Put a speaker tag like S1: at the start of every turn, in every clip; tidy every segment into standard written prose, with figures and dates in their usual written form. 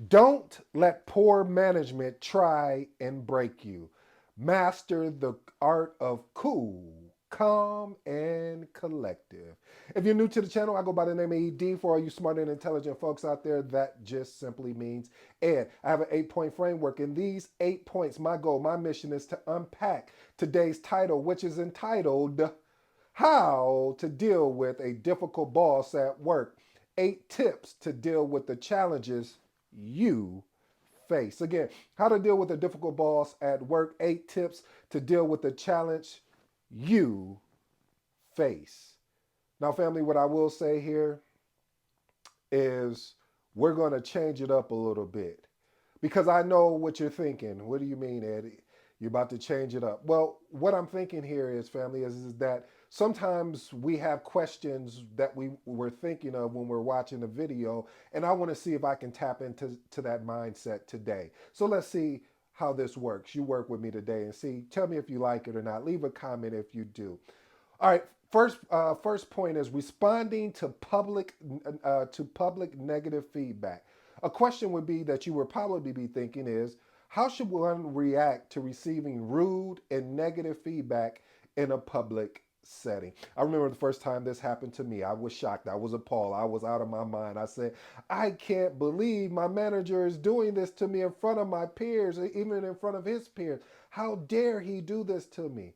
S1: Don't let poor management try and break you. Master the art of cool, calm, and collective. If you're new to the channel, I go by the name of ED. For all you smart and intelligent folks out there, that just simply means Ed. I have an 8 point framework. In these 8 points, my goal, my mission is to unpack today's title, which is entitled How to Deal with a Difficult Boss at Work. 8 tips to deal with the challenges you face. Again, how to deal with a difficult boss at work. 8 tips to deal with the challenge you face. Now, family, what I will say here is we're going to change it up a little bit because I know what you're thinking. What do you mean, Eddie? You're about to change it up. Well, what I'm thinking here is, family, is that sometimes we have questions that we were thinking of when we're watching the video, and I want to see if I can tap into that mindset today. So let's see how this works. You work with me today and see. Tell me if you like it or not. Leave a comment if you do. All right. First point is responding to public negative feedback. A question would be that you would probably be thinking is, how should one react to receiving rude and negative feedback in a public setting? I remember the first time this happened to me. I was shocked. I was appalled. I was out of my mind. I said, I can't believe my manager is doing this to me in front of my peers, even in front of his peers. How dare he do this to me?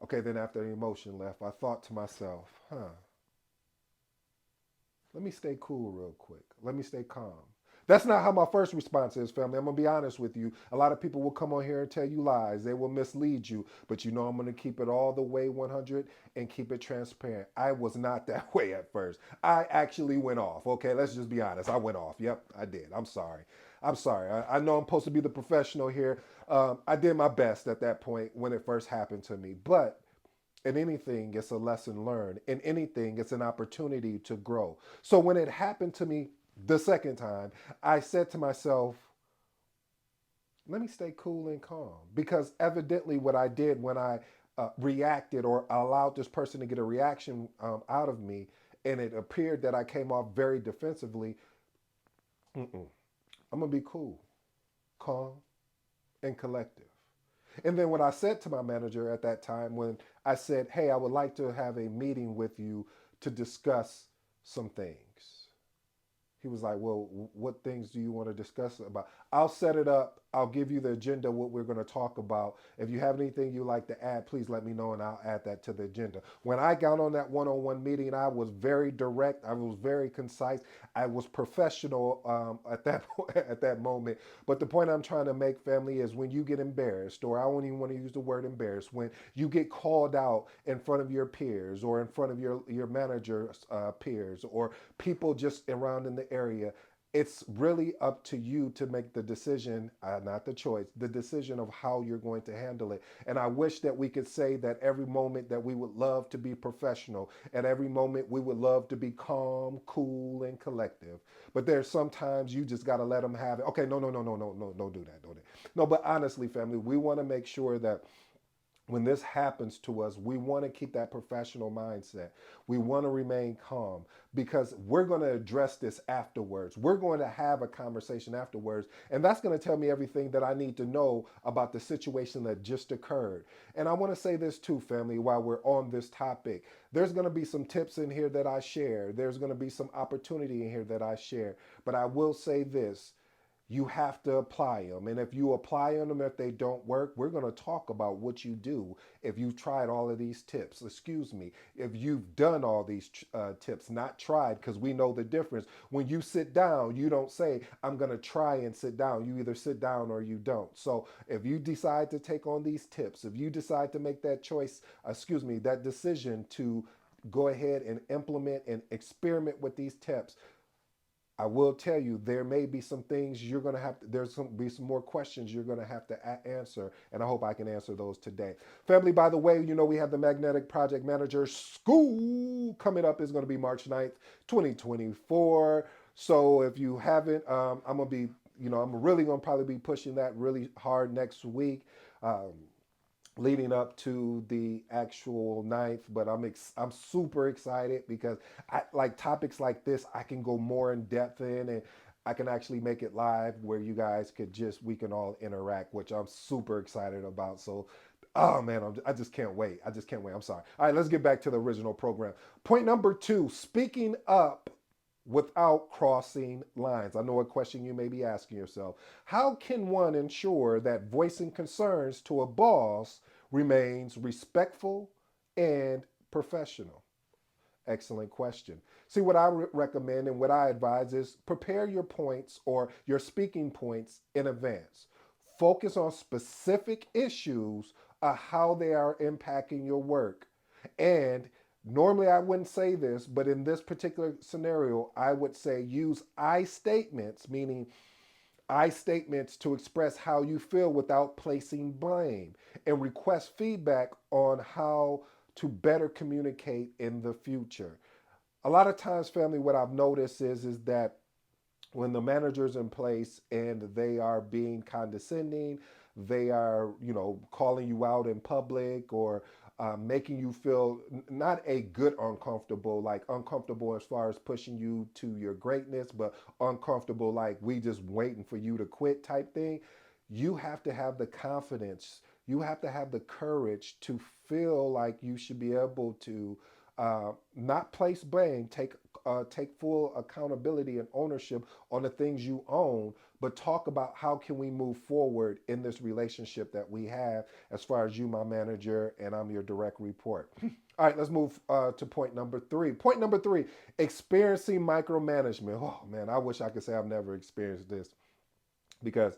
S1: Okay, then after the emotion left, I thought to myself, let me stay cool real quick. Let me stay calm. That's not how my first response is, family. I'm going to be honest with you. A lot of people will come on here and tell you lies. They will mislead you. But you know I'm going to keep it all the way 100 and keep it transparent. I was not that way at first. I actually went off. Okay, let's just be honest. I went off. Yep, I did. I'm sorry. I'm sorry. I know I'm supposed to be the professional here. I did my best at that point when it first happened to me. But in anything, it's a lesson learned. In anything, it's an opportunity to grow. So when it happened to me the second time, I said to myself, let me stay cool and calm. Because evidently, what I did when I reacted or allowed this person to get a reaction out of me, and it appeared that I came off very defensively, I'm going to be cool, calm, and collective. And then what I said to my manager at that time, when I said, hey, I would like to have a meeting with you to discuss some things. He was like, well, what things do you want to discuss about? I'll set it up. I'll give you the agenda, what we're going to talk about. If you have anything you like to add, please let me know and I'll add that to the agenda. When I got on that one-on-one meeting, I was very direct. I was very concise. I was professional at that at that moment. But the point I'm trying to make, family, is when you get embarrassed, or I don't even want to use the word embarrassed, when you get called out in front of your peers or in front of your manager's peers or people just around in the area, it's really up to you to make the decision, not the choice, the decision of how you're going to handle it. And I wish that we could say that every moment that we would love to be professional, at every moment we would love to be calm, cool, and collective. But there's sometimes you just got to let them have it. Okay, no, no, no, no, no, no, don't do that, don't do that. No, but honestly, family, we want to make sure that when this happens to us, we want to keep that professional mindset. We want to remain calm because we're going to address this afterwards. We're going to have a conversation afterwards, and that's going to tell me everything that I need to know about the situation that just occurred. And I want to say this too, family, while we're on this topic. There's going to be some tips in here that I share, there's going to be some opportunity in here that I share. But I will say this, you have to apply them. And if you apply them, if they don't work, we're going to talk about what you do if you've tried all of these tips. Excuse me, if you've done all these tips, not tried, because we know the difference. When you sit down, you don't say, I'm going to try and sit down. You either sit down or you don't. So if you decide to take on these tips, if you decide to make that choice, that decision to go ahead and implement and experiment with these tips, I will tell you there may be some things you're going to have to, there's some be some more questions you're going to have to answer, and I hope I can answer those today. Family, by the way, you know we have the Magnetic Project Manager School coming up. Is going to be March 9th, 2024. So if you haven't, I'm going to be, I'm really going to probably be pushing that really hard next week. Leading up to the actual ninth, but I'm super excited because I like topics like this. I can go more in depth in, and I can actually make it live where you guys we can all interact, which I'm super excited about. So, oh man, I just can't wait. I just can't wait. I'm sorry. All right, let's get back to the original program. Point number two, speaking up without crossing lines. I know a question you may be asking yourself. How can one ensure that voicing concerns to a boss remains respectful and professional? Excellent question. See, what I recommend and what I advise is prepare your points or your speaking points in advance. Focus on specific issues of how they are impacting your work. And normally I wouldn't say this, but in this particular scenario, I would say use I statements, meaning I statements to express how you feel without placing blame, and request feedback on how to better communicate in the future. A lot of times, family, what I've noticed is that when the manager's in place and they are being condescending, they are, calling you out in public, or making you feel not a good uncomfortable, like uncomfortable as far as pushing you to your greatness, but uncomfortable like we just waiting for you to quit type thing. You have to have the confidence, you have to have the courage to feel like you should be able to not place blame, take full accountability and ownership on the things you own, but talk about how can we move forward in this relationship that we have, as far as you, my manager, and I'm your direct report. All right, let's move to point number three. Point number three, experiencing micromanagement. Oh man, I wish I could say I've never experienced this, because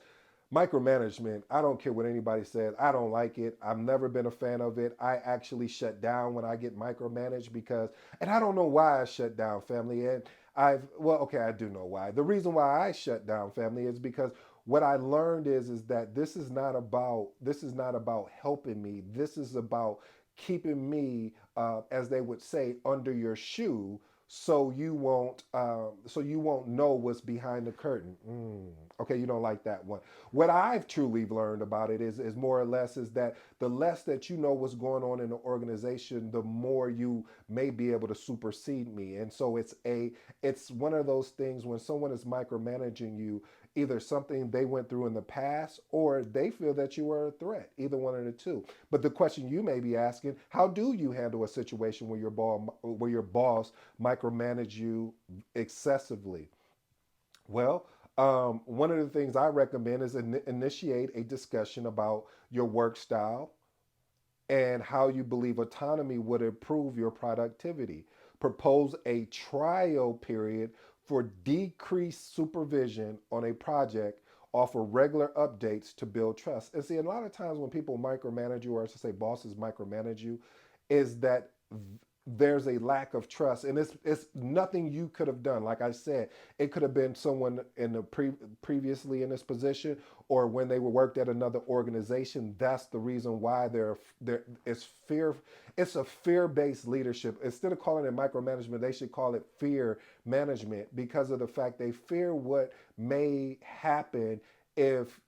S1: micromanagement, I don't care what anybody says, I don't like it. I've never been a fan of it. I actually shut down when I get micromanaged, because, and I don't know why I shut down, family. And well, okay, I do know why. The reason why I shut down, family, is because what I learned is that this is not about helping me. This is about keeping me, as they would say, under your shoe, so you won't know what's behind the curtain. Okay, you don't like that one. What I've truly learned about it is more or less is that the less that you know what's going on in the organization, the more you may be able to supersede me. And so it's one of those things when someone is micromanaging you, either something they went through in the past or they feel that you are a threat, either one of the two. But the question you may be asking, how do you handle a situation where your boss micromanage you excessively? Well, one of the things I recommend is initiate a discussion about your work style and how you believe autonomy would improve your productivity. Propose a trial period for decreased supervision on a project. Offer regular updates to build trust. And see, a lot of times when people micromanage you, or I should say bosses micromanage you, is that there's a lack of trust, and it's nothing you could have done. Like I said, it could have been someone in the previously in this position, or when they were worked at another organization. That's the reason why there is fear. It's a fear-based leadership. Instead of calling it micromanagement, they should call it fear management, because of the fact they fear what may happen if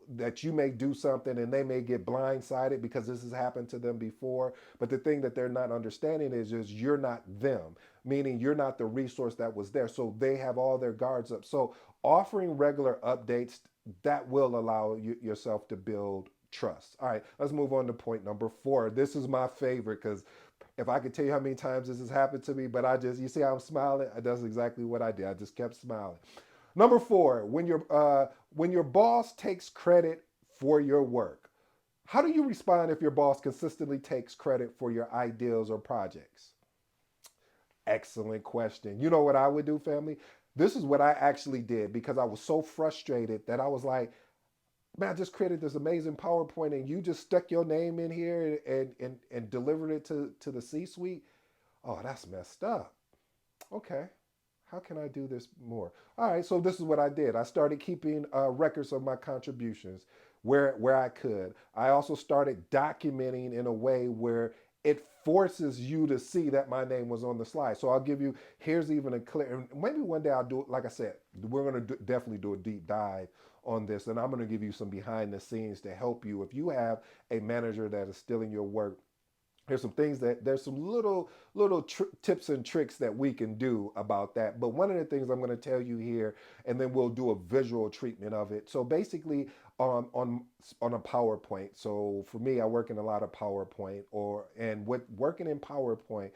S1: that you may do something and they may get blindsided, because this has happened to them before. But the thing that they're not understanding is you're not them, meaning you're not the resource that was there, so they have all their guards up. So offering regular updates, that will allow yourself to build trust. All right, let's move on to point number four. This is my favorite, because if I could tell you how many times this has happened to me, but you see how I'm smiling, that's exactly what I did. I just kept smiling. Number four, when your boss takes credit for your work, how do you respond if your boss consistently takes credit for your ideas or projects? Excellent question. You know what I would do, family? This is what I actually did, because I was so frustrated that I was like, man, I just created this amazing PowerPoint and you just stuck your name in here and delivered it to the C suite. Oh, that's messed up. Okay, how can I do this more? All right, so this is what I did. I started keeping records of my contributions where I could. I also started documenting in a way where it forces you to see that my name was on the slide. So I'll give you, here's even a clear, maybe one day I'll do it. Like I said, we're going to definitely do a deep dive on this, and I'm going to give you some behind the scenes to help you if you have a manager that is stealing your work There's some things that there's some tips and tricks that we can do about that. But one of the things I'm going to tell you here, and then we'll do a visual treatment of it. So basically, on a PowerPoint. So for me, I work in a lot of PowerPoint, and with working in PowerPoint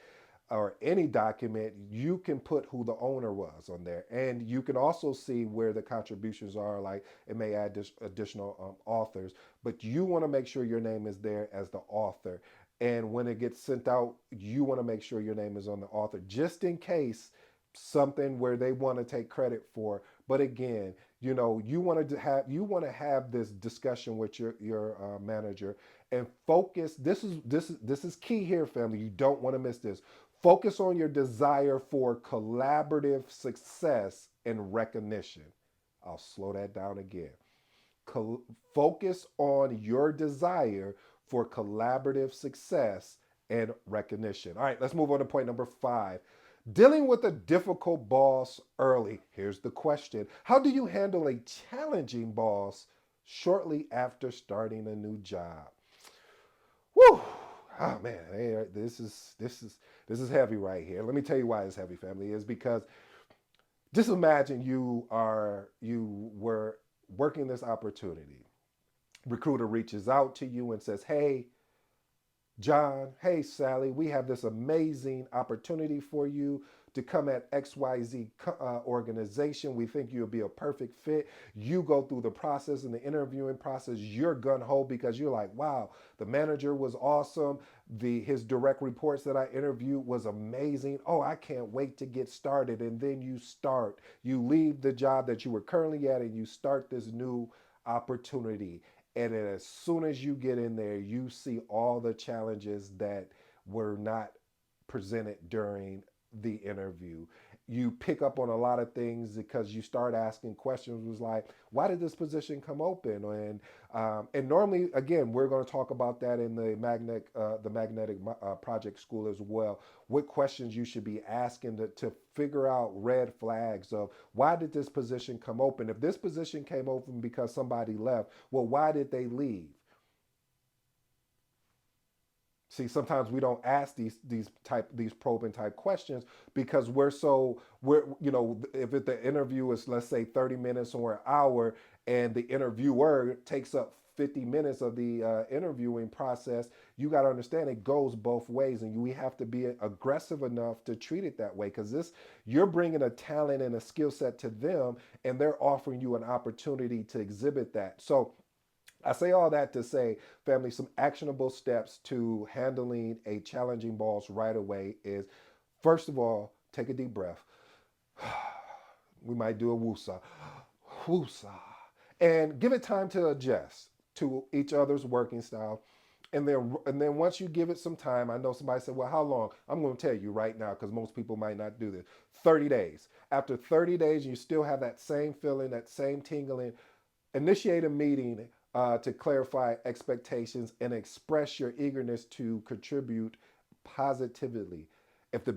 S1: or any document, you can put who the owner was on there, and you can also see where the contributions are. Like it may add additional authors, but you want to make sure your name is there as the author. And when it gets sent out, you want to make sure your name is on the author, just in case something where they want to take credit for. But again, you want to have this discussion with your manager and focus. This is key here, family. You don't want to miss this. Focus on your desire for collaborative success and recognition. I'll slow that down again. Col- Focus on your desire for collaborative success and recognition. All right, let's move on to point number 5. Dealing with a difficult boss early. Here's the question: how do you handle a challenging boss shortly after starting a new job? Woo! Oh man, this is heavy right here. Let me tell you why it's heavy, family. Is because just imagine you were working this opportunity. Recruiter reaches out to you and says, "Hey, John, hey, Sally, we have this amazing opportunity for you to come at XYZ organization. We think you'll be a perfect fit." You go through the process and the interviewing process. You're gun ho because you're like, wow, the manager was awesome. His direct reports that I interviewed was amazing. Oh, I can't wait to get started. And then you leave the job that you were currently at and you start this new opportunity. And then as soon as you get in there, you see all the challenges that were not presented during the interview. You pick up on a lot of things because you start asking questions. Was like, why did this position come open? And normally, again, we're going to talk about that in the magnetic project school as well. What questions you should be asking to figure out red flags of why did this position come open? If this position came open because somebody left, well, why did they leave? See, sometimes we don't ask these probing type questions because if the interview is, let's say, 30 minutes or an hour, and the interviewer takes up 50 minutes of the interviewing process. You got to understand it goes both ways, and we have to be aggressive enough to treat it that way, because this you're bringing a talent and a skill set to them, and they're offering you an opportunity to exhibit that. So I say all that to say, family, some actionable steps to handling a challenging boss right away is, first of all, take a deep breath. We might do a woosah, woosah, and give it time to adjust to each other's working style. And then once you give it some time, I know somebody said, "Well, how long?" I'm going to tell you right now because most people might not do this. 30 days. After 30 days, you still have that same feeling, that same tingling. Initiate a meeting to clarify expectations and express your eagerness to contribute positively. If the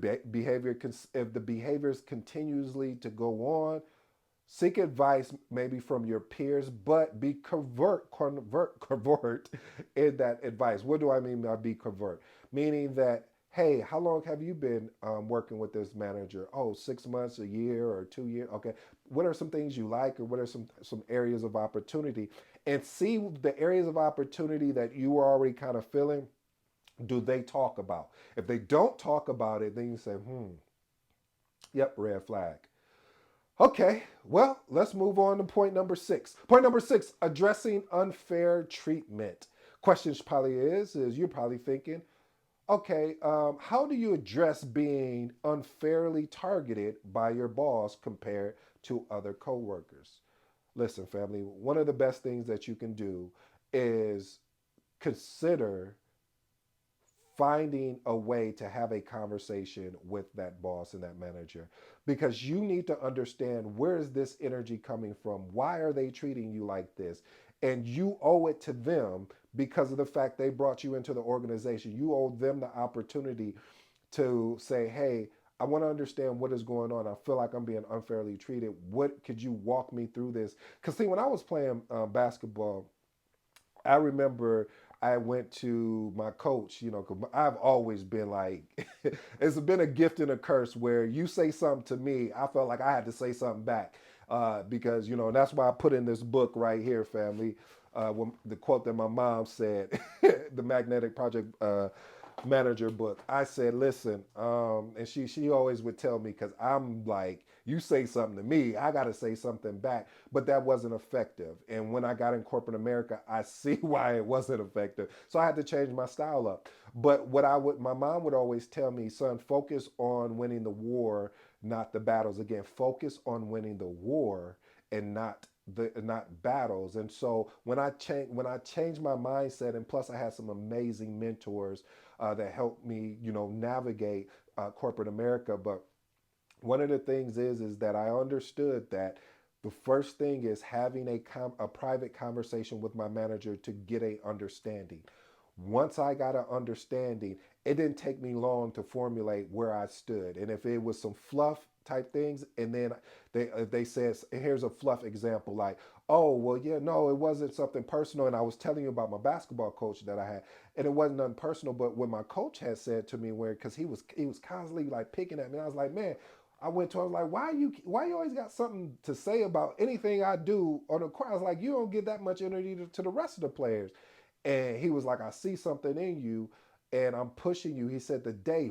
S1: behaviors continuously to go on, seek advice maybe from your peers, but be covert in that advice. What do I mean by be covert? Meaning that, hey, how long have you been working with this manager? Oh, 6 months, a year, or 2 years. Okay. What are some things you like, or what are some areas of opportunity? And see the areas of opportunity that you are already kind of feeling. Do they talk about? If they don't talk about it, then you say, yep, red flag. Okay, well, let's move on to point number 6. Point number 6: addressing unfair treatment. Questions probably is you're probably thinking, okay, how do you address being unfairly targeted by your boss compared to other coworkers? Listen, family, one of the best things that you can do is consider finding a way to have a conversation with that boss and that manager, because you need to understand, where is this energy coming from? Why are they treating you like this? And you owe it to them, because of the fact they brought you into the organization. You owe them the opportunity to say, hey, I want to understand what is going on. I feel like I'm being unfairly treated. What could you walk me through this? Because see, when I was playing basketball, I remember I went to my coach, 'cause I've always been like, it's been a gift and a curse where you say something to me, I felt like I had to say something back. Because, that's why I put in this book right here, family. The quote that my mom said, the Magnetic Project Manager book. I said, listen, and she always would tell me, because I'm like, you say something to me, I got to say something back. But that wasn't effective. And when I got in corporate America, I see why it wasn't effective. So I had to change my style up. But my mom would always tell me, son, focus on winning the war, not the battles. Again, focus on winning the war and not battles. And so when I changed my mindset, and plus I had some amazing mentors that helped me, navigate corporate America. But one of the things is that I understood that the first thing is having a private conversation with my manager to get a understanding. Once I got an understanding, it didn't take me long to formulate where I stood. And if it was some fluff type things, and then they said, here's a fluff example, like, oh, well, yeah, no, it wasn't something personal. And I was telling you about my basketball coach that I had, and it wasn't nothing personal. But what my coach had said to me, where because he was constantly like picking at me, I was like, man, I went to him, I was like, why you always got something to say about anything I do on the court? I was like, you don't get that much energy to the rest of the players. And he was like, I see something in you and I'm pushing you. He said,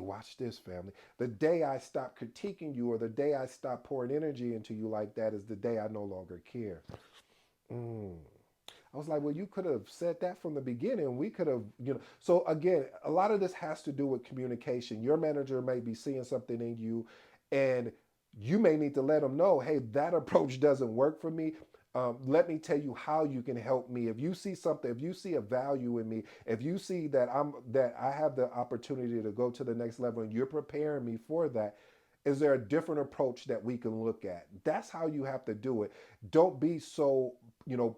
S1: watch this, family, the day I stop critiquing you, or the day I stop pouring energy into you like that, is the day I no longer care. Mm. I was like, well, you could have said that from the beginning. We could have, So again, a lot of this has to do with communication. Your manager may be seeing something in you, and you may need to let them know, hey, that approach doesn't work for me. Let me tell you how you can help me. If you see something, if you see a value in me, if you see that I have the opportunity to go to the next level, and you're preparing me for that, is there a different approach that we can look at? That's how you have to do it. Don't be so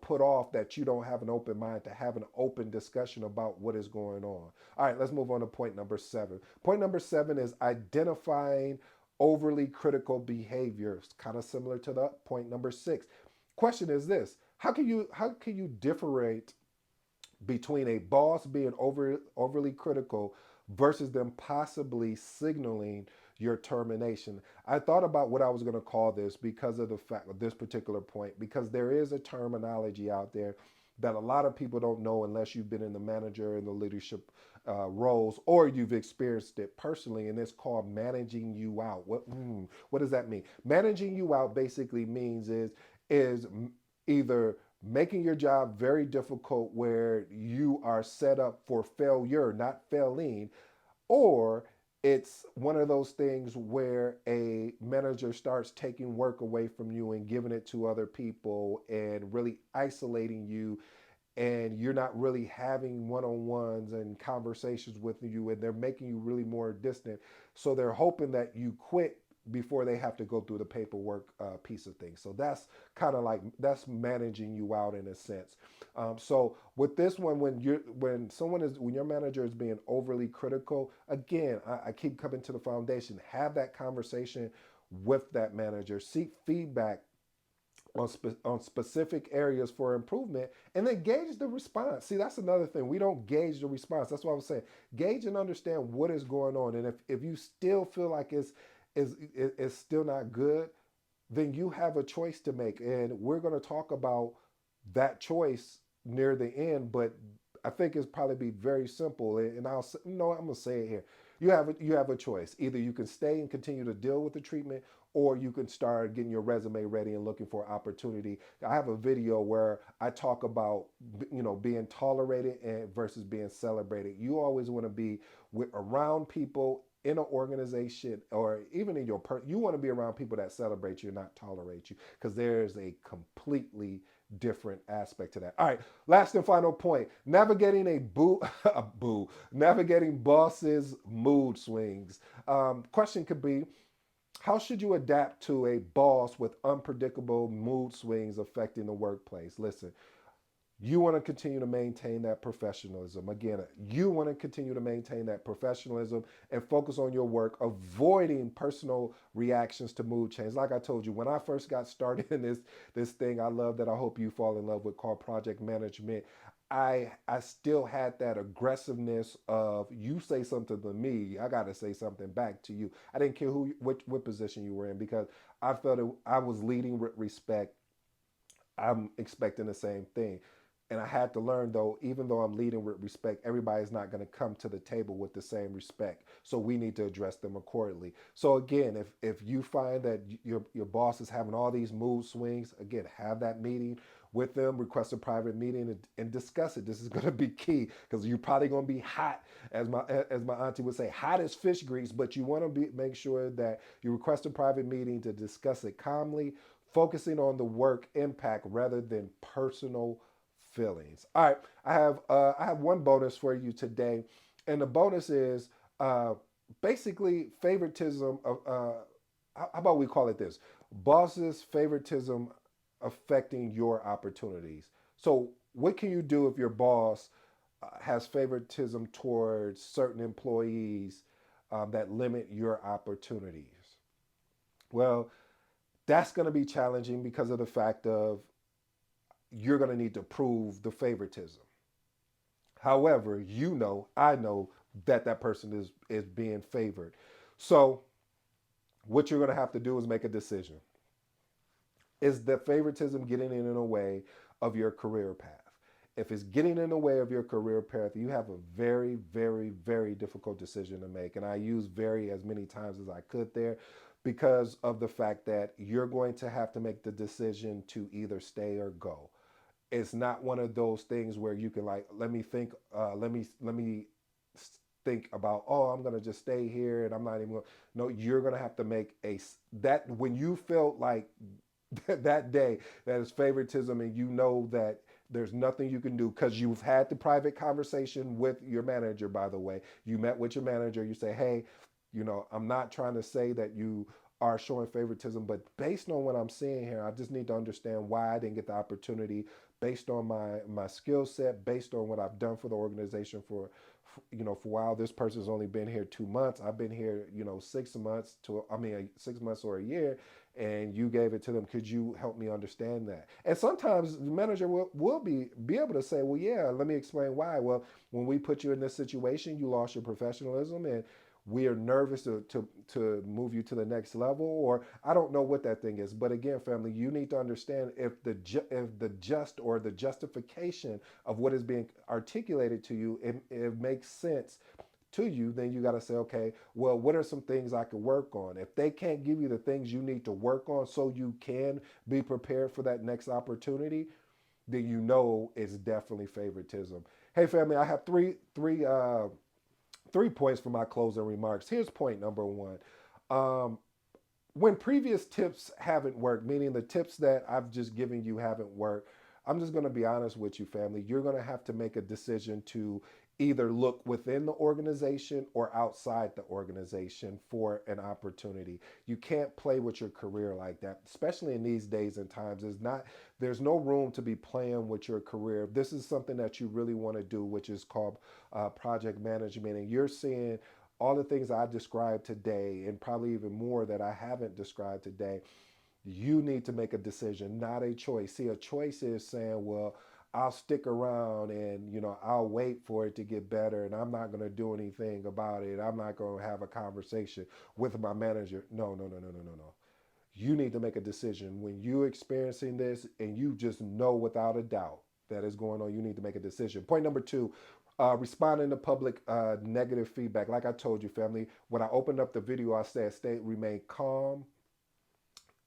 S1: put off that you don't have an open mind to have an open discussion about what is going on. All right, let's move on to point number 7. Point number 7 is identifying overly critical behaviors, kind of similar to the point number 6. Question is this: how can you differentiate between a boss being overly critical versus them possibly signaling your termination? I thought about what I was going to call this because of the fact of this particular point, because there is a terminology out there that a lot of people don't know unless you've been in the manager and the leadership roles, or you've experienced it personally, and it's called managing you out. What does that mean? Managing you out basically means is either making your job very difficult where you are set up for failure, not failing, or it's one of those things where a manager starts taking work away from you and giving it to other people and really isolating you, and you're not really having one-on-ones and conversations with you, and they're making you really more distant. So they're hoping that you quit before they have to go through the paperwork piece of things. So that's kind of like, that's managing you out in a sense. So with this one, when your manager is being overly critical, again, I keep coming to the foundation. Have that conversation with that manager. Seek feedback on specific areas for improvement, and then gauge the response. See, that's another thing. We don't gauge the response. That's what I was saying. Gauge and understand what is going on. And if you still feel like it's still not good, then you have a choice to make. And we're going to talk about that choice near the end, but I think it's probably be very simple. And I'm going to say it here. You have a choice. Either you can stay and continue to deal with the treatment, or you can start getting your resume ready and looking for opportunity. I have a video where I talk about being tolerated and versus being celebrated. You always want to be around people in an organization, or even in you want to be around people that celebrate you, not tolerate you, because there's a completely different aspect to that. All right, last and final point: navigating navigating bosses' mood swings. Question could be: how should you adapt to a boss with unpredictable mood swings affecting the workplace? Listen, you want to continue to maintain that professionalism. Again, you want to continue to maintain that professionalism and focus on your work, avoiding personal reactions to mood change. Like I told you, when I first got started in this thing I love, that I hope you fall in love with, called project management, I still had that aggressiveness of you say something to me, I got to say something back to you. I didn't care who what position you were in because I felt I was leading with respect. I'm expecting the same thing. And I had to learn though, even though I'm leading with respect, everybody's not going to come to the table with the same respect. So we need to address them accordingly. So again, if you find that your boss is having all these mood swings, again, have that meeting with them, request a private meeting and discuss it. This is going to be key because you're probably going to be hot, as my auntie would say, hot as fish grease. But you want to be make sure that you request a private meeting to discuss it calmly, focusing on the work impact rather than personal feelings. All right, I have one bonus for you today, and the bonus is uh, basically favoritism of how about we call it this: bosses favoritism affecting your opportunities. So, what can you do if your boss has favoritism towards certain employees that limit your opportunities? Well, that's going to be challenging because of the fact of you're going to need to prove the favoritism. However, I know that that person is being favored. So, what you're going to have to do is make a decision. Is the favoritism getting in the way of your career path? If it's getting in the way of your career path, you have a very, very, very difficult decision to make. And I use very as many times as I could there because of the fact that you're going to have to make the decision to either stay or go. It's not one of those things where you can like let me think about, oh, I'm gonna just stay here and I'm not even gonna. No, you're gonna have to make that when you felt like that day that is favoritism and you know that there's nothing you can do because you've had the private conversation with your manager. By the way, you met with your manager, you say, hey, I'm not trying to say that you are showing favoritism, but based on what I'm seeing here, I just need to understand why I didn't get the opportunity based on my skill set, based on what I've done for the organization for a while. This person's only been here 2 months. I've been here, 6 months to, I mean, 6 months or a year, and you gave it to them. Could you help me understand that? And sometimes the manager will be able to say, well, yeah, let me explain why. Well, when we put you in this situation, you lost your professionalism and we are nervous to move you to the next level, or I don't know what that thing is. But again, family, you need to understand if the just or the justification of what is being articulated to you, it makes sense to you, then you got to say, okay, well, what are some things I could work on? If they can't give you the things you need to work on so you can be prepared for that next opportunity, then it's definitely favoritism. Hey, family, I have three points for my closing remarks. Here's point number one. Um, when previous tips haven't worked, meaning the tips that I've just given you haven't worked, I'm just going to be honest with you, family. You're going to have to make a decision to either look within the organization or outside the organization for an opportunity. You can't play with your career like that, especially in these days and times. There's no room to be playing with your career. If this is something that you really want to do, which is called project management, and you're seeing all the things I described today, and probably even more that I haven't described today, you need to make a decision, not a choice. See, a choice is saying, well, I'll stick around and I'll wait for it to get better and I'm not going to do anything about it. I'm not going to have a conversation with my manager. No, no, no, no, no, no, no. You need to make a decision when you're experiencing this and you just know without a doubt that is going on. You need to make a decision. Point number two, responding to public negative feedback. Like I told you, family, when I opened up the video, I said, remain calm,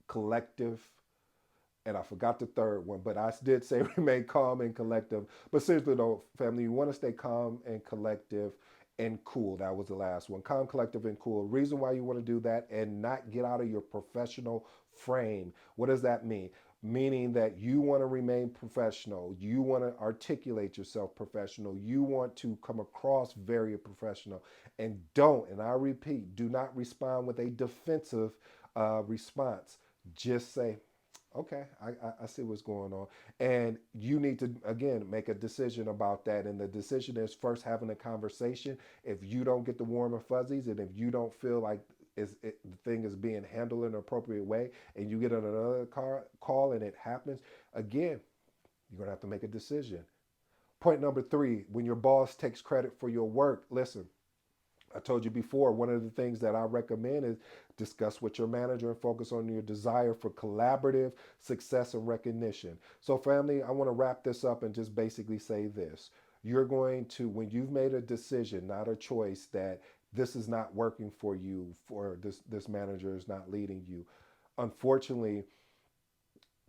S1: collective, and I forgot the third one, but I did say remain calm and collective. But seriously though, family, you want to stay calm and collective and cool. That was the last one. Calm, collective, and cool. Reason why you want to do that and not get out of your professional frame. What does that mean? Meaning that you want to remain professional. You want to articulate yourself professional. You want to come across very professional. And I repeat, do not respond with a defensive response. Just say, okay, I see what's going on. And you need to, again, make a decision about that. And the decision is first having a conversation. If you don't get the warm and fuzzies and if you don't feel like the thing is being handled in an appropriate way and you get on another call and it happens, again, you're going to have to make a decision. Point number three, when your boss takes credit for your work, listen, I told you before, one of the things that I recommend is discuss with your manager and focus on your desire for collaborative success and recognition. So, family, I want to wrap this up and just basically say this. You're going to, when you've made a decision, not a choice, that this is not working for you, for this manager is not leading you. Unfortunately,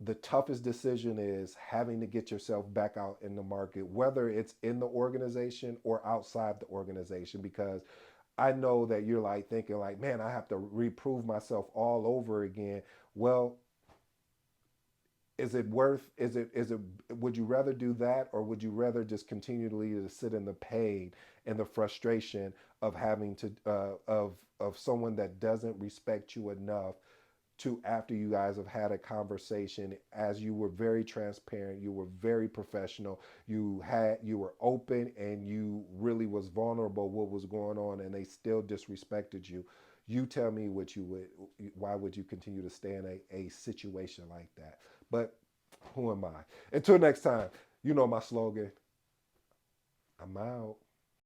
S1: the toughest decision is having to get yourself back out in the market, whether it's in the organization or outside the organization, because I know that you're like thinking like, man, I have to reprove myself all over again. Well, is it would you rather do that, or would you rather just continually to sit in the pain and the frustration of having to of someone that doesn't respect you enough to, after you guys have had a conversation, as you were very transparent, you were very professional, you were open, and you really was vulnerable what was going on, and they still disrespected you. You tell me what you would, why would you continue to stay in a situation like that? But who am I? Until next time, you know my slogan. I'm out.